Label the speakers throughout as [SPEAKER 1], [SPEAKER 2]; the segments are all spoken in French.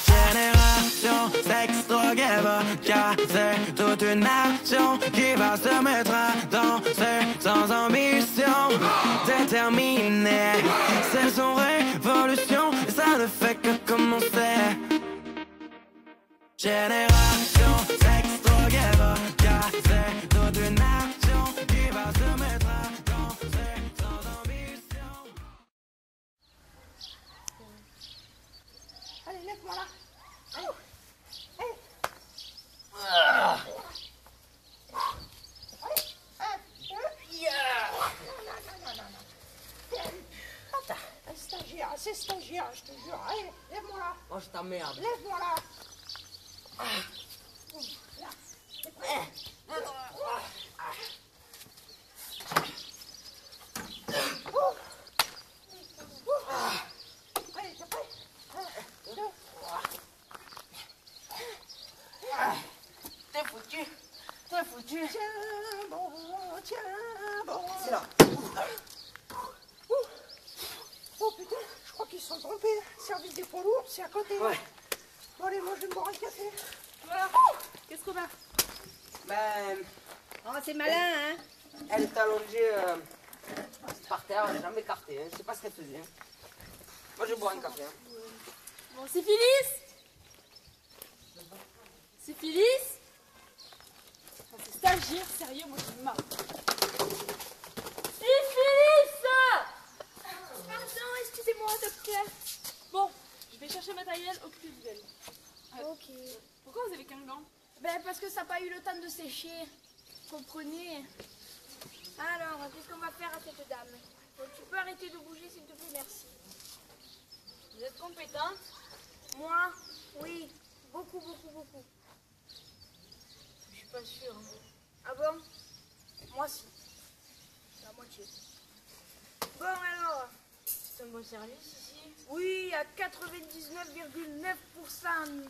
[SPEAKER 1] Génération, sexe, drogue, elle va casser toute une nation qui va se mettre à danser sans ambition déterminée. C'est son révolution et ça ne fait que commencer. Génération, sexe, drogue, elle va casser toute une nation qui va se mettre à danser sans ambition.
[SPEAKER 2] Allez, lève-moi là. Allez. Allez. Attends, stagiaire, c'est stagiaire, je te jure. Allez, lève-moi là.
[SPEAKER 3] Oh, je t'emmerde.
[SPEAKER 2] Lève-moi là. Là. Allez, t'es prêt?
[SPEAKER 3] T'es foutu. T'es foutu.
[SPEAKER 2] Tiens bon, tiens bon.
[SPEAKER 3] C'est là.
[SPEAKER 2] Oh putain, je crois qu'ils se sont trompés. Service des poids lourds, c'est à côté.
[SPEAKER 3] Ouais.
[SPEAKER 2] Bon allez, moi je vais me boire un café.
[SPEAKER 4] Voilà. Qu'est-ce qu'on a?
[SPEAKER 3] Ben,
[SPEAKER 4] Oh, c'est malin, hein?
[SPEAKER 3] elle est allongée par terre, elle est jamais écartée. Hein. Je sais pas ce qu'elle faisait. Hein. Moi, je bois un café. Hein.
[SPEAKER 4] Bon, Syphilis? Syphilis? Oh, c'est stagiaire, sérieux, moi je me marre. Syphilis! Pardon, excusez-moi, docteur. Bon, je vais chercher matériel, occupez-vous d'elle.
[SPEAKER 5] Ok.
[SPEAKER 4] Pourquoi vous avez qu'un gant?
[SPEAKER 5] Ben parce que ça n'a pas eu le temps de sécher. Comprenez. Alors, qu'est-ce qu'on va faire à cette dame? Donc, tu peux arrêter de bouger s'il te plaît, merci.
[SPEAKER 4] Vous êtes compétente?
[SPEAKER 5] Moi, oui. Beaucoup, beaucoup, beaucoup.
[SPEAKER 4] Je suis pas sûre. Hein.
[SPEAKER 5] Ah bon? Moi si. La moitié. Bon alors.
[SPEAKER 4] C'est un bon service ici?
[SPEAKER 5] Oui, à 99,9%.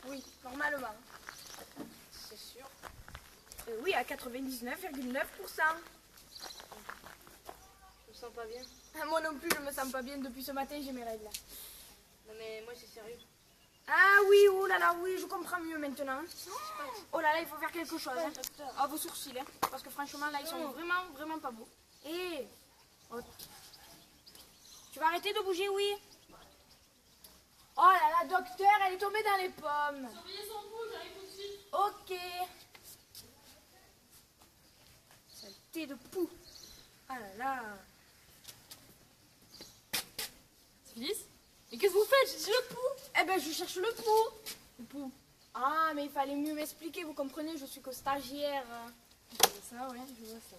[SPEAKER 5] Oui, normalement.
[SPEAKER 4] C'est sûr.
[SPEAKER 5] Oui, à 99,9%.
[SPEAKER 4] Je me sens pas bien.
[SPEAKER 5] Moi non plus, je me sens pas bien. Depuis ce matin, j'ai mes règles.
[SPEAKER 4] Non mais moi c'est sérieux.
[SPEAKER 5] Ah oui, oh là là, oui, je comprends mieux maintenant. Oh là là, il faut faire quelque chose. Hein. Ah, vos sourcils, hein, parce que franchement, là, ils sont vraiment, vraiment pas beaux. Et tu vas arrêter de bouger, oui? Oh là là, docteur, elle est tombée dans les pommes.
[SPEAKER 4] Surveillez son pouls, j'arrive tout de suite.
[SPEAKER 5] Ok. Saleté de poux. Ah là là.
[SPEAKER 4] Syphilis? Mais qu'est-ce que vous faites? J'ai le pouls.
[SPEAKER 5] Eh ben, je cherche le poux. Le poux. Ah, mais il fallait mieux m'expliquer, vous comprenez, je suis que stagiaire.
[SPEAKER 4] Je vois ça, ouais, je vois ça.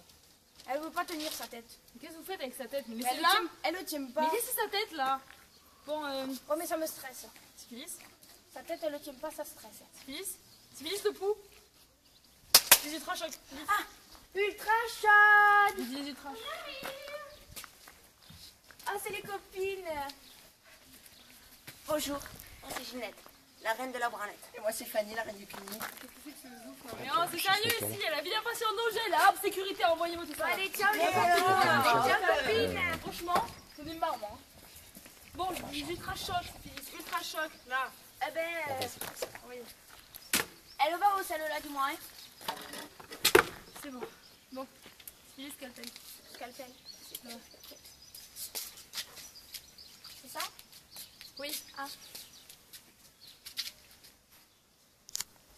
[SPEAKER 5] Elle veut pas tenir sa tête.
[SPEAKER 4] Mais qu'est-ce que vous faites avec sa tête? Mais
[SPEAKER 5] Mais
[SPEAKER 4] laissez-la.
[SPEAKER 5] elle ne tient pas.
[SPEAKER 4] Mais laissez sa tête là. Bon,
[SPEAKER 5] Oh, mais ça me stresse.
[SPEAKER 4] Syphilis?
[SPEAKER 5] Sa tête, elle ne tient pas, ça stresse.
[SPEAKER 4] Syphilis? Syphilis le pouls? Les ultrachocs.
[SPEAKER 5] Ah, ultra chaude.
[SPEAKER 4] Les ultrachocs.
[SPEAKER 5] Ah, c'est les copines.
[SPEAKER 6] Bonjour, moi c'est Ginette, la reine de la branlette.
[SPEAKER 3] Et moi, c'est Fanny, la reine du clinique.
[SPEAKER 4] Mais non, c'est sérieux ici. Elle a bien passé en danger. La harpe sécurité, envoyez-moi tout ça.
[SPEAKER 5] Allez, ciao les copines.
[SPEAKER 4] Franchement, c'est des marres, moi. Bon, je dis ultrachoc, Syphilis. Ultrachoc, là.
[SPEAKER 5] Eh ben,
[SPEAKER 4] Oui,
[SPEAKER 5] elle va où celle-là, dis-moi, hein?
[SPEAKER 4] c'est bon. Bon, Syphilis, scalpel.
[SPEAKER 5] Scalpel.
[SPEAKER 4] Ouais.
[SPEAKER 5] C'est ça?
[SPEAKER 4] Oui.
[SPEAKER 5] Ah.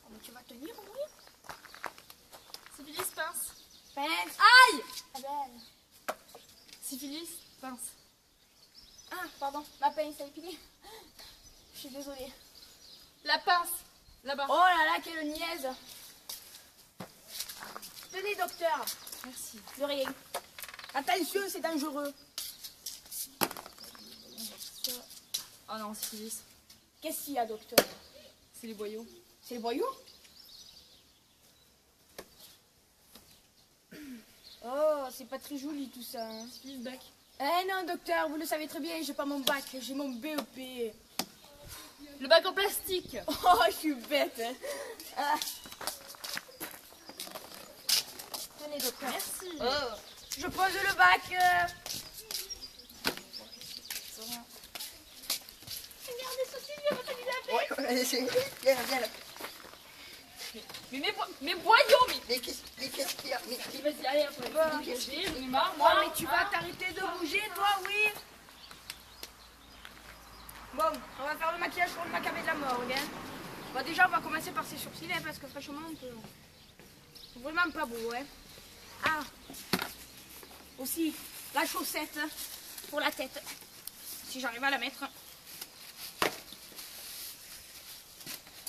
[SPEAKER 5] Oh, mais tu vas tenir, oui?
[SPEAKER 4] Syphilis, pince.
[SPEAKER 5] Pince.
[SPEAKER 4] Aïe!
[SPEAKER 5] Ah ben.
[SPEAKER 4] Syphilis, pince.
[SPEAKER 5] Ah, pardon, ma pince à épiler. Je suis désolée.
[SPEAKER 4] La pince, là-bas.
[SPEAKER 5] Oh là là, quelle niaise. Tenez, docteur.
[SPEAKER 4] Merci.
[SPEAKER 5] De rien. Attention, c'est dangereux.
[SPEAKER 4] Oh non, Syphilis,
[SPEAKER 5] Qu'est-ce qu'il y a, docteur?
[SPEAKER 4] c'est les boyaux.
[SPEAKER 5] C'est les voyous? Oh, c'est pas très joli tout ça. Hein.
[SPEAKER 4] Syphilis, bac.
[SPEAKER 5] Eh non, docteur, vous le savez très bien, j'ai pas mon bac, j'ai mon BEP.
[SPEAKER 4] Le bac en plastique.
[SPEAKER 5] Oh, je suis bête. Hein. Ah. Tenez, docteur.
[SPEAKER 4] Merci.
[SPEAKER 5] Je pose le bac.
[SPEAKER 4] Regardez ce sujet, votre Elisabeth.
[SPEAKER 3] Ouais, viens, viens là.
[SPEAKER 4] Mais voyons,
[SPEAKER 3] Mais qu'est-ce qu'il y a?
[SPEAKER 4] vas-y, allez, après. J'en ai marre,
[SPEAKER 5] Oh,
[SPEAKER 4] moi.
[SPEAKER 5] mais tu vas t'arrêter de bouger, toi, oui. Bon, on va faire le maquillage pour le macabé de la morgue. Hein. Bon, déjà, on va commencer par ses sourcils, hein, parce que franchement, on peut... vraiment pas beau, hein. Ah, aussi, la chaussette pour la tête, si j'arrive à la mettre.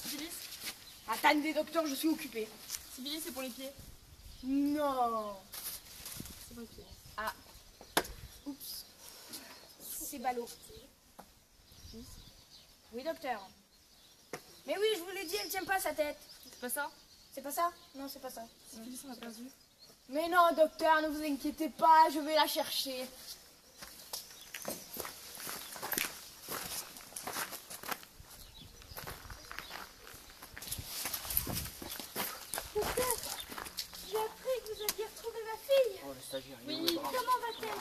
[SPEAKER 4] Sibylle,
[SPEAKER 5] Attendez, docteur, je suis occupée.
[SPEAKER 4] Sibylle, c'est pour les pieds.
[SPEAKER 5] Non.
[SPEAKER 4] C'est pour les pieds.
[SPEAKER 5] Ah. Oups. C'est ballot. Oui, docteur. Mais oui, je vous l'ai dit, elle tient pas sa tête.
[SPEAKER 4] C'est pas ça?
[SPEAKER 5] C'est pas ça? Non, c'est pas ça.
[SPEAKER 4] Sibylle, on a perdu.
[SPEAKER 5] Mais non, docteur, ne vous inquiétez pas, je vais la chercher.
[SPEAKER 2] J'ai appris que vous aviez retrouvé ma fille.
[SPEAKER 3] Oh, le stagiaire, il est
[SPEAKER 4] Oui.
[SPEAKER 3] où, le bras?
[SPEAKER 2] Comment va-t-elle?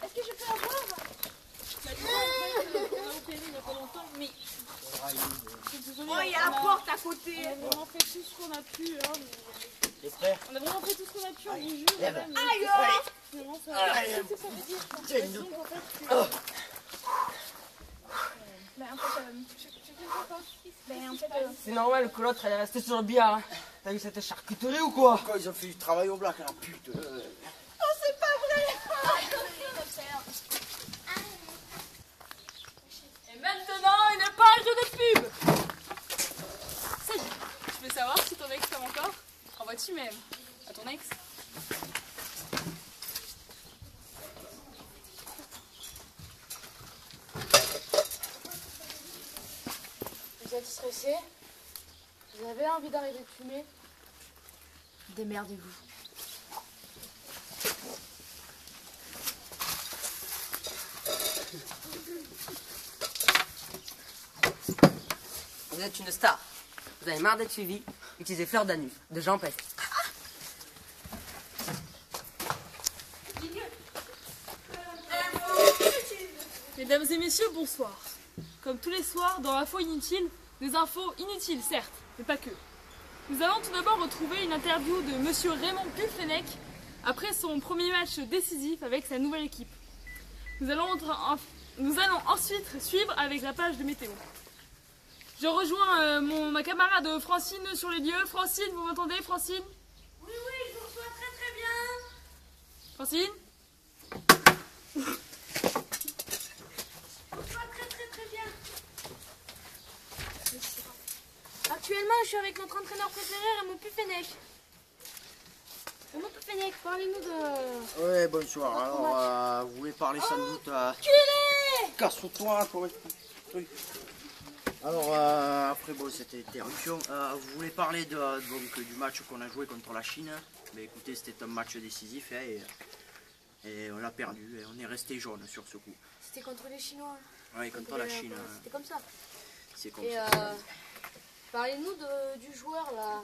[SPEAKER 2] Est-ce que je peux la voir?
[SPEAKER 4] On a opéré il y a pas longtemps, mais
[SPEAKER 3] Le bras, il est où?
[SPEAKER 4] je suis désolée.
[SPEAKER 5] Oh, il y a la porte à côté.
[SPEAKER 4] On a vraiment fait tout ce qu'on a pu. Hein, mais...
[SPEAKER 3] Les frères?
[SPEAKER 4] On a vraiment fait tout ce qu'on a pu, on vous jure.
[SPEAKER 3] lève.
[SPEAKER 4] Madame, mais
[SPEAKER 5] Aïe,
[SPEAKER 4] finalement, ça qu'est-ce que ça veut dire? J'ai l'impression qu'en fait,
[SPEAKER 5] Ben, en fait, ben, en fait,
[SPEAKER 3] C'est normal que l'autre elle est restée sur le billard. Hein. T'as vu cette charcuterie ou quoi?
[SPEAKER 7] Quoi, ils ont fait du travail au black, la pute.
[SPEAKER 4] Et maintenant, une page de pub. Ça y est, tu veux savoir si ton ex t'aime encore? Envoie-tu même à ton ex?
[SPEAKER 8] Vous êtes stressé? Vous avez envie d'arrêter de fumer? Démerdez-vous.
[SPEAKER 3] Vous êtes une star. Vous avez marre d'être suivi. Utilisez Fleur d'Anus de Jean Pest.
[SPEAKER 4] Mesdames et messieurs, bonsoir. Comme tous les soirs, dans l'info inutile, des infos inutiles, certes, mais pas que. Nous allons tout d'abord retrouver une interview de monsieur Raymond Pulfenec après son premier match décisif avec sa nouvelle équipe. Nous allons ensuite suivre avec la page de météo. Je rejoins ma camarade Francine sur les lieux. Francine, vous m'entendez, Francine?
[SPEAKER 2] Oui, je vous reçois très très bien.
[SPEAKER 4] Francine?
[SPEAKER 2] Je vous reçois très bien.
[SPEAKER 5] actuellement, je suis avec notre entraîneur préféré, Raymond Pulfenec. Raymond Pulfenec, parlez-nous de...
[SPEAKER 7] Ouais, bonsoir. Alors, vous voulez parler sans doute à... Casse-toi, toi. Alors, après, bon, c'était interruption. Vous voulez parler donc, du match qu'on a joué contre la Chine. Mais écoutez, c'était un match décisif hein, et on l'a perdu. Et on est resté jaune sur ce coup.
[SPEAKER 8] C'était contre les Chinois.
[SPEAKER 7] Oui, contre la Chine.
[SPEAKER 8] C'était comme ça.
[SPEAKER 7] C'est comme
[SPEAKER 8] Et
[SPEAKER 7] ça.
[SPEAKER 8] parlez-nous du joueur là,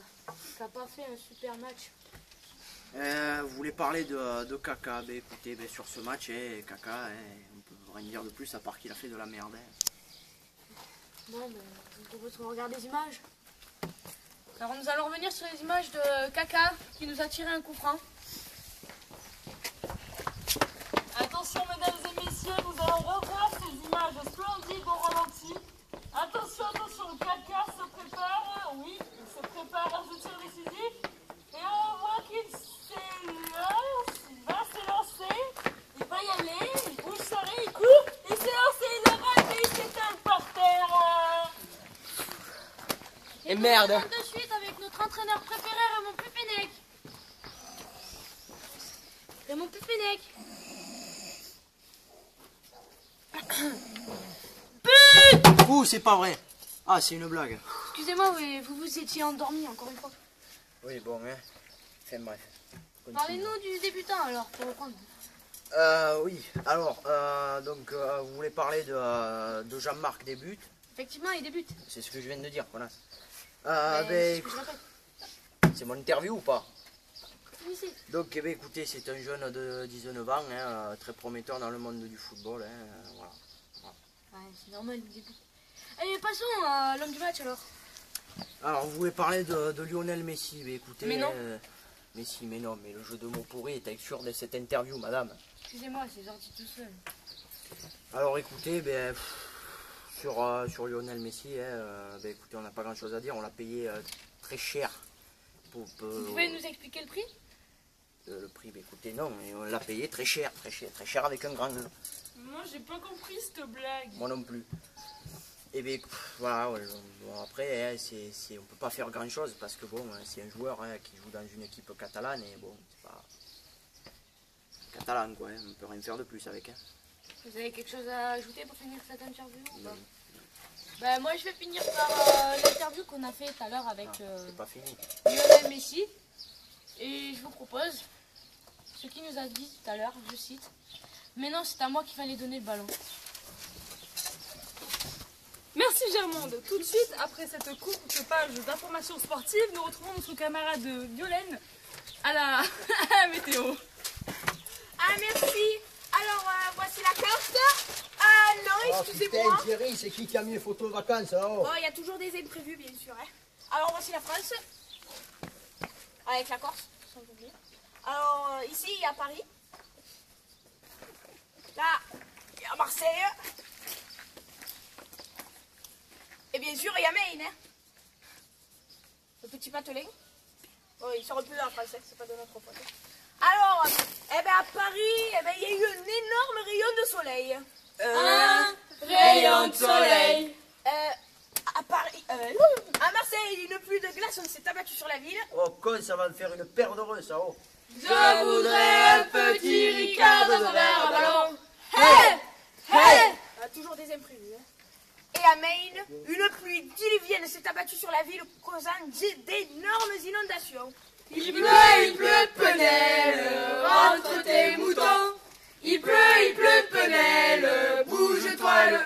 [SPEAKER 8] qui n'a pas fait un super match.
[SPEAKER 7] Vous voulez parler de Kaka. Ben, écoutez, ben, sur ce match, Kaka, on peut rien dire de plus à part qu'il a fait de la merde.
[SPEAKER 8] Bon, ben, je vous propose qu'on regarde les images. Alors nous allons revenir sur les images de Kaka qui nous a tiré un coup franc.
[SPEAKER 4] Attention, mesdames et messieurs, nous allons revoir ces images splendides au ralenti. Attention, Kaka se prépare. Oui, il se prépare à ce tir décisif. Et on voit qu'il s'élance, il va s'élancer, il va y aller, il bouge son nez, il coupe, il s'est lancé, il a raté, il s'éteint par terre.
[SPEAKER 3] Et merde.
[SPEAKER 8] On de suite avec notre entraîneur préféré, Raymond Pulfenec. Raymond Pulfenec.
[SPEAKER 7] Ouh, c'est pas vrai. Ah, c'est une blague.
[SPEAKER 8] Excusez-moi, mais vous vous étiez endormi encore une fois.
[SPEAKER 7] Oui, bon, hein. Enfin, bref. Continue.
[SPEAKER 8] Parlez-nous du débutant alors, pour reprendre.
[SPEAKER 7] Oui, alors, donc, vous voulez parler de Jean-Marc des buts.
[SPEAKER 8] Effectivement, il débute.
[SPEAKER 7] C'est ce que je viens de dire, voilà.
[SPEAKER 8] C'est ce que je répète.
[SPEAKER 7] C'est mon interview ou pas?
[SPEAKER 8] Oui, si.
[SPEAKER 7] Donc, eh ben, écoutez, c'est un jeune de 19 ans, hein, très prometteur dans le monde du football. Hein, voilà.
[SPEAKER 8] Ouais, c'est normal, il débute. Allez, passons à l'homme du match alors.
[SPEAKER 7] Alors, vous voulez parler de Lionel Messi? Mais écoutez,
[SPEAKER 8] Mais non.
[SPEAKER 7] Messi, mais non, mais le jeu de mots pourri est sûr de cette interview, madame.
[SPEAKER 8] Excusez-moi, c'est sorti tout seul.
[SPEAKER 7] Alors, écoutez, ben, sur Lionel Messi, hein, ben, écoutez, on n'a pas grand chose à dire, on l'a payé très cher.
[SPEAKER 8] Vous pouvez nous expliquer le prix?
[SPEAKER 7] Le prix, ben, écoutez, non, mais on l'a payé très cher avec un grand E.
[SPEAKER 4] Moi, j'ai pas compris cette blague.
[SPEAKER 7] Moi non plus. Et bien, voilà, ouais, bon, après, hein, on peut pas faire grand chose parce que bon, c'est un joueur hein, qui joue dans une équipe catalane et bon, c'est pas catalan quoi, hein, on peut rien faire de plus avec. Hein.
[SPEAKER 8] Vous avez quelque chose à ajouter pour finir cette interview?
[SPEAKER 7] Non.
[SPEAKER 8] Ben, moi, je vais finir par l'interview qu'on a fait tout à l'heure avec
[SPEAKER 7] C'est pas fini.
[SPEAKER 8] Lionel Messi. Et je vous propose ce qu'il nous a dit tout à l'heure, je cite. Mais non, c'est à moi qu'il fallait donner le ballon.
[SPEAKER 4] Merci Germonde. Tout de suite, après cette courte page d'informations sportives, nous retrouvons notre camarade Violaine à la météo.
[SPEAKER 5] Ah, merci. Alors, voici la carte. Ah, non, excusez-moi.
[SPEAKER 9] Putain, Thierry, c'est qui a mis les photos de vacances oh?
[SPEAKER 5] Oh, il y a toujours des imprévus, bien sûr. Hein. Alors, voici la France. Avec la Corse, sans oublier. Alors, ici, il y a Paris. Là, il y a Marseille. Et bien sûr, il y a Maine. Hein. Le petit patelin. Oh, il sort un peu de la France, c'est pas de notre faute. Alors, eh ben, à Paris, eh ben, il y a eu un énorme rayon de soleil.
[SPEAKER 4] Un rayon de soleil.
[SPEAKER 5] À Paris, à Marseille, une pluie de glace, on s'est abattu sur la ville.
[SPEAKER 7] Oh con, ça va me faire une paire d'heureux ça oh.
[SPEAKER 4] Je voudrais un petit Ricard dans un verre à ballon.
[SPEAKER 5] Hey! Hey! Toujours des imprévus. Hein. Et à Maine, une pluie diluvienne s'est abattue sur la ville, causant d'énormes inondations.
[SPEAKER 4] Il pleut, Penel, rentre tes moutons. Il pleut, Penel, bouge-toi le...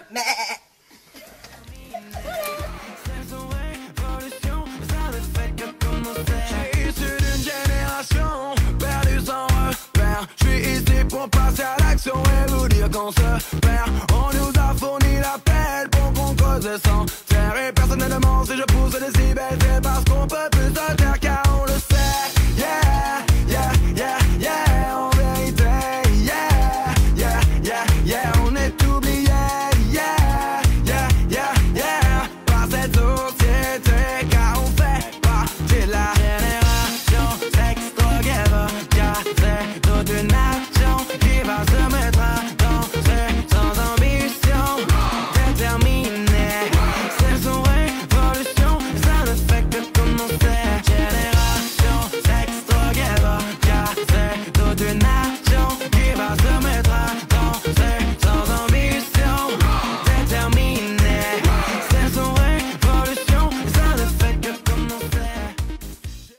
[SPEAKER 1] C'est son révolution, ça ne fait que commencer. Je suis issu d'une génération perdue sans repère. Je suis ici pour passer à l'action et vous dire qu'on se perd. On nous a fourni l'appel pour qu'on cause sans terre. Et personne ne demande si je pousse des décibels. C'est parce qu'on peut plus se taire car